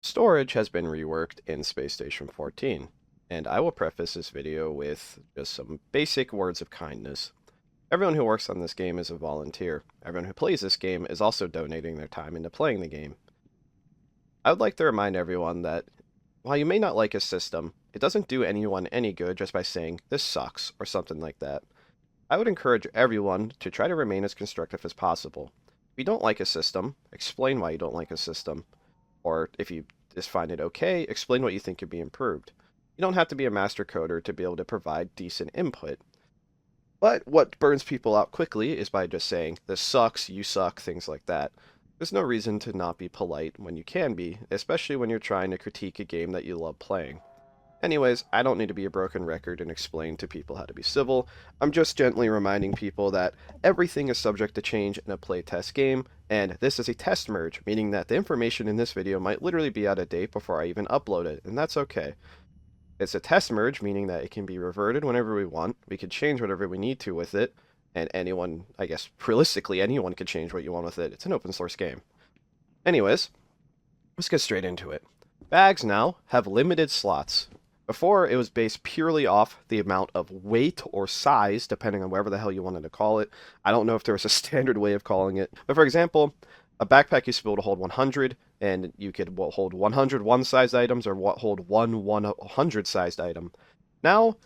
Storage has been reworked in Space Station 14, and I will preface this video with just some basic words of kindness. Everyone who works on this game is a volunteer. Everyone who plays this game is also donating their time into playing the game. I would like to remind everyone that while you may not like a system, it doesn't do anyone any good just by saying, "this sucks," or something like that. I would encourage everyone to try to remain as constructive as possible. If you don't like a system, explain why you don't like a system. Or if you just find it okay, explain what you think could be improved. You don't have to be a master coder to be able to provide decent input. But what burns people out quickly is by just saying, "this sucks, you suck," things like that. There's no reason to not be polite when you can be, especially when you're trying to critique a game that you love playing. Anyways, I don't need to be a broken record and explain to people how to be civil. I'm just gently reminding people that everything is subject to change in a playtest game, and this is a test merge, meaning that the information in this video might literally be out of date before I even upload it, and that's okay. It's a test merge, meaning that it can be reverted whenever we want, we can change whatever we need to with it, and anyone, I guess, realistically, anyone can change what you want with it. It's an open source game. Anyways, let's get straight into it. Bags now have limited slots. Before, it was based purely off the amount of weight or size, depending on whatever the hell you wanted to call it. I don't know if there was a standard way of calling it. But for example, a backpack used to be able to hold 100, and you could hold 100 one-sized items or hold one 100-sized item. Now,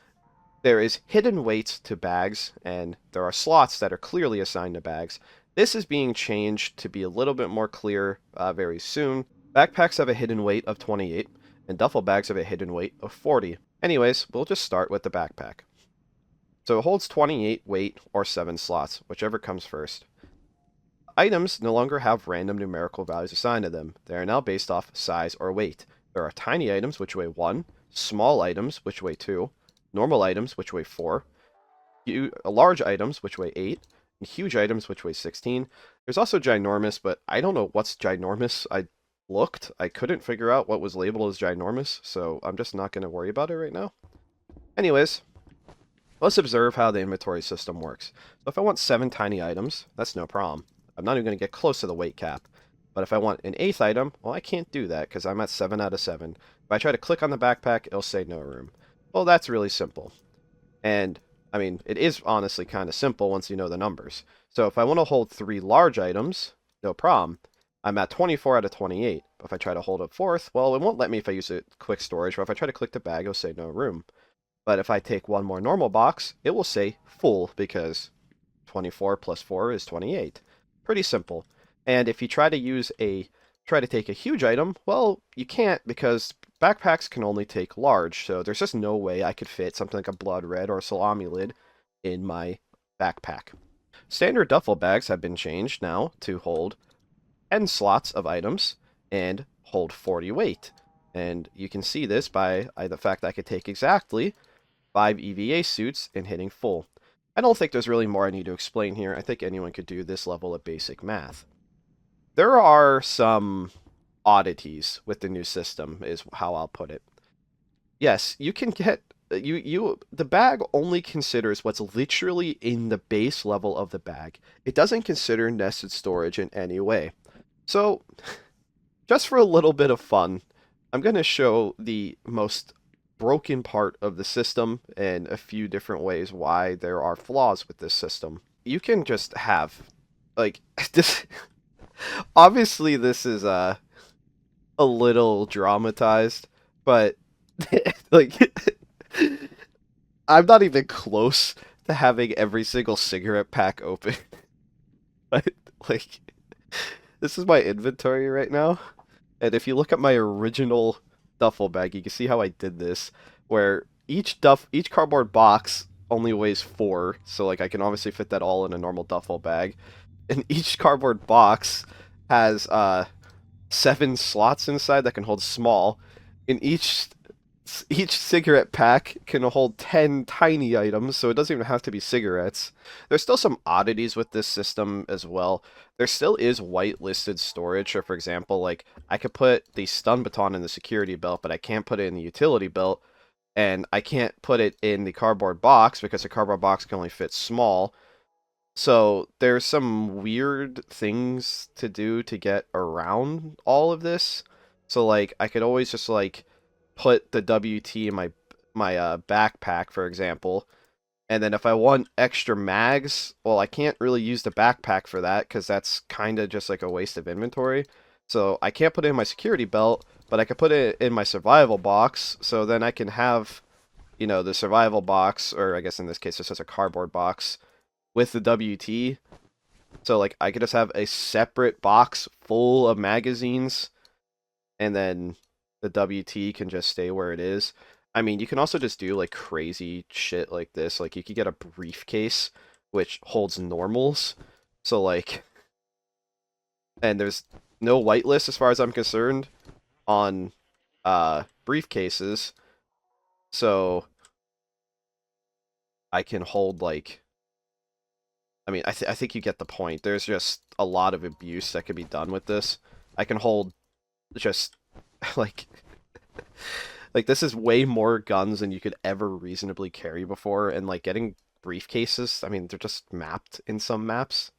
there is hidden weights to bags, and there are slots that are clearly assigned to bags. This is being changed to be a little bit more clear very soon. Backpacks have a hidden weight of 28, and duffel bags have a hidden weight of 40. Anyways, we'll just start with the backpack. So it holds 28 weight or 7 slots, whichever comes first. Items no longer have random numerical values assigned to them. They are now based off size or weight. There are tiny items which weigh 1, small items which weigh 2, normal items which weigh 4, large items which weigh 8, and huge items which weigh 16. There's also ginormous, but I don't know what's ginormous. I couldn't figure out what was labeled as ginormous, so I'm just not going to worry about it right now. Anyways, let's observe how the inventory system works. So if I want 7 tiny items, that's no problem. I'm not even going to get close to the weight cap. But if I want an 8th item, well, I can't do that because I'm at 7 out of 7. If I try to click on the backpack, it'll say no room. Well, that's really simple. And, I mean, it is honestly kind of simple once you know the numbers. So if I want to hold 3 large items, no problem. I'm at 24 out of 28. But if I try to hold a 4th, well, it won't let me if I use a quick storage. Or if I try to click the bag, it'll say no room. But if I take one more normal box, it will say full because 24 plus 4 is 28. Pretty simple. And if you try to take a huge item, well, you can't because backpacks can only take large. So there's just no way I could fit something like a blood red or a salami lid in my backpack. Standard duffel bags have been changed now to hold 10 slots of items and hold 40 weight. And you can see this by the fact that I could take exactly 5 EVA suits and hitting full. I don't think there's really more I need to explain here. I think anyone could do this level of basic math. There are some oddities with the new system, is how I'll put it. Yes, you can get the bag only considers what's literally in the base level of the bag. It doesn't consider nested storage in any way. So, just for a little bit of fun, I'm going to show the most broken part of the system and a few different ways why there are flaws with this system. You can just have, like, this. Obviously, this is a little dramatized, but like, I'm not even close to having every single cigarette pack open. But like, this is my inventory right now, and if you look at my original duffel bag, you can see how I did this, where each cardboard box only weighs 4, so like I can obviously fit that all in a normal duffel bag, and each cardboard box has 7 slots inside that can hold small, and each cigarette pack can hold 10 tiny items, so it doesn't even have to be cigarettes. There's still some oddities with this system as well. There still is whitelisted storage, so for example, like, I could put the stun baton in the security belt, but I can't put it in the utility belt, and I can't put it in the cardboard box because the cardboard box can only fit small. So there's some weird things to do to get around all of this. So like I could always just like put the WT in my backpack, for example. And then if I want extra mags, well, I can't really use the backpack for that because that's kind of just like a waste of inventory. So I can't put it in my security belt, but I could put it in my survival box. So then I can have, the survival box, or I guess in this case it's just a cardboard box with the WT. So like I could just have a separate box full of magazines, and then the WT can just stay where it is. I mean, you can also just do like crazy shit like this. Like you could get a briefcase which holds normals. So like, and there's no whitelist as far as I'm concerned on briefcases. So I can hold like, I mean, I think you get the point. There's just a lot of abuse that could be done with this. I can hold just like this is way more guns than you could ever reasonably carry before, and like getting briefcases, I mean, they're just mapped in some maps,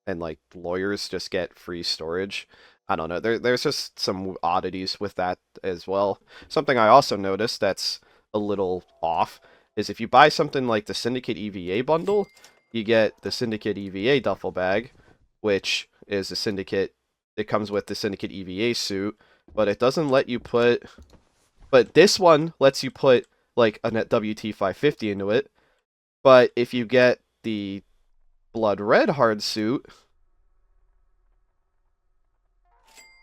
and like lawyers just get free storage. I don't know. There's just some oddities with that as well. Something I also noticed that's a little off is if you buy something like the Syndicate EVA bundle, you get the Syndicate EVA duffel bag, which is a Syndicate. It comes with the Syndicate EVA suit, but it doesn't let you put. But this one lets you put like a WT550 into it. But if you get the Blood Red hard suit,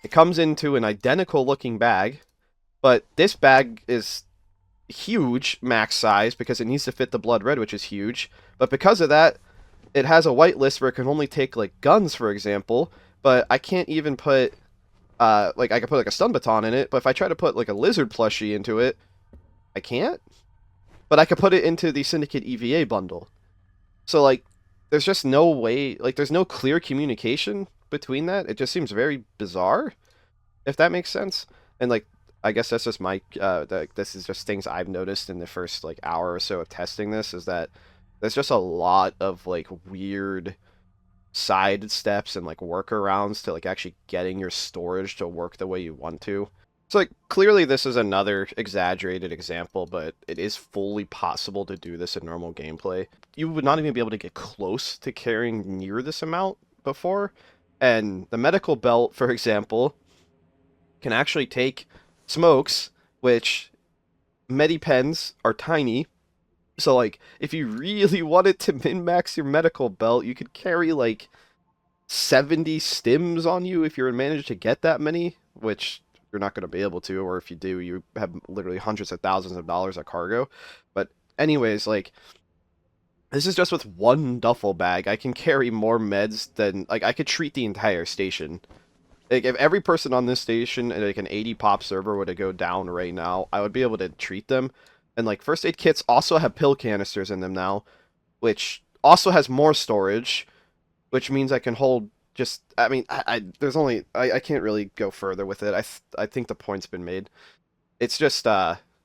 it comes into an identical looking bag, but this bag is huge max size because it needs to fit the Blood Red, which is huge. But because of that, it has a whitelist where it can only take like guns, for example. But I can't even put like I could put like a stun baton in it. But if I try to put like a lizard plushie into it, I can't. But I could put it into the Syndicate EVA bundle. So like, there's just no way. Like, there's no clear communication between that. It just seems very bizarre, if that makes sense. And like, I guess that's just my this is just things I've noticed in the first like hour or so of testing this, is that there's just a lot of like weird side steps and like workarounds to like actually getting your storage to work the way you want to. So like clearly this is another exaggerated example, but it is fully possible to do this in normal gameplay. You would not even be able to get close to carrying near this amount before. And the medical belt, for example, can actually take smokes, which medipens are tiny. So like if you really wanted to min-max your medical belt, you could carry like 70 stims on you if you're managed to get that many, which you're not going to be able to, or if you do, you have literally hundreds of thousands of dollars of cargo. But anyways, like, this is just with one duffel bag. I can carry more meds than, like, I could treat the entire station. Like, if every person on this station and like an 80 pop server were to go down right now, I would be able to treat them. And like first aid kits also have pill canisters in them now, which also has more storage, which means I can hold just. I mean, there's only I can't really go further with it. I think the point's been made. It's just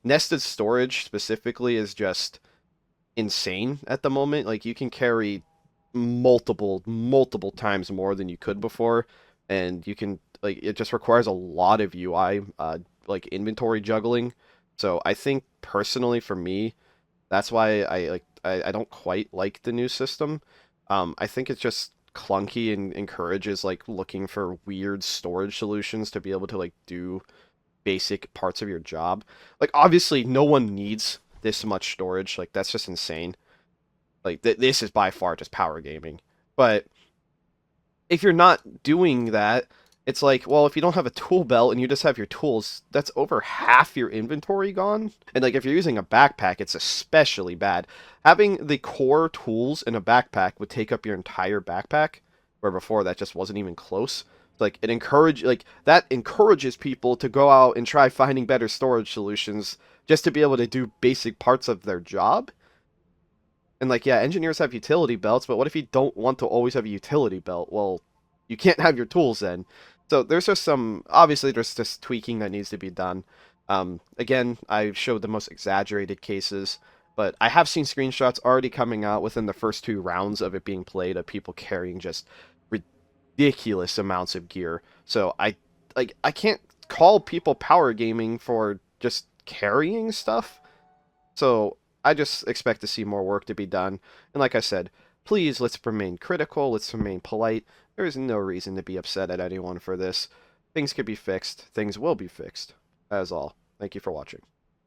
nested storage specifically is just insane at the moment. Like you can carry multiple times more than you could before, and you can like it just requires a lot of UI like inventory juggling. So I think personally for me, that's why I don't quite like the new system. I think it's just clunky and encourages like looking for weird storage solutions to be able to like do basic parts of your job. Like obviously no one needs this much storage. Like that's just insane. Like this is by far just power gaming. But if you're not doing that, it's like, well, if you don't have a tool belt and you just have your tools, that's over half your inventory gone. And like if you're using a backpack, it's especially bad. Having the core tools in a backpack would take up your entire backpack, where before that just wasn't even close. Like that encourages people to go out and try finding better storage solutions just to be able to do basic parts of their job. And like, yeah, engineers have utility belts, but what if you don't want to always have a utility belt? Well, you can't have your tools then. So there's just obviously there's just tweaking that needs to be done. Again, I showed the most exaggerated cases, but I have seen screenshots already coming out within the first 2 rounds of it being played of people carrying just ridiculous amounts of gear. So I can't call people power gaming for just carrying stuff. So I just expect to see more work to be done. And like I said, please let's remain critical, let's remain polite. There is no reason to be upset at anyone for this. Things could be fixed, things will be fixed. That is all. Thank you for watching.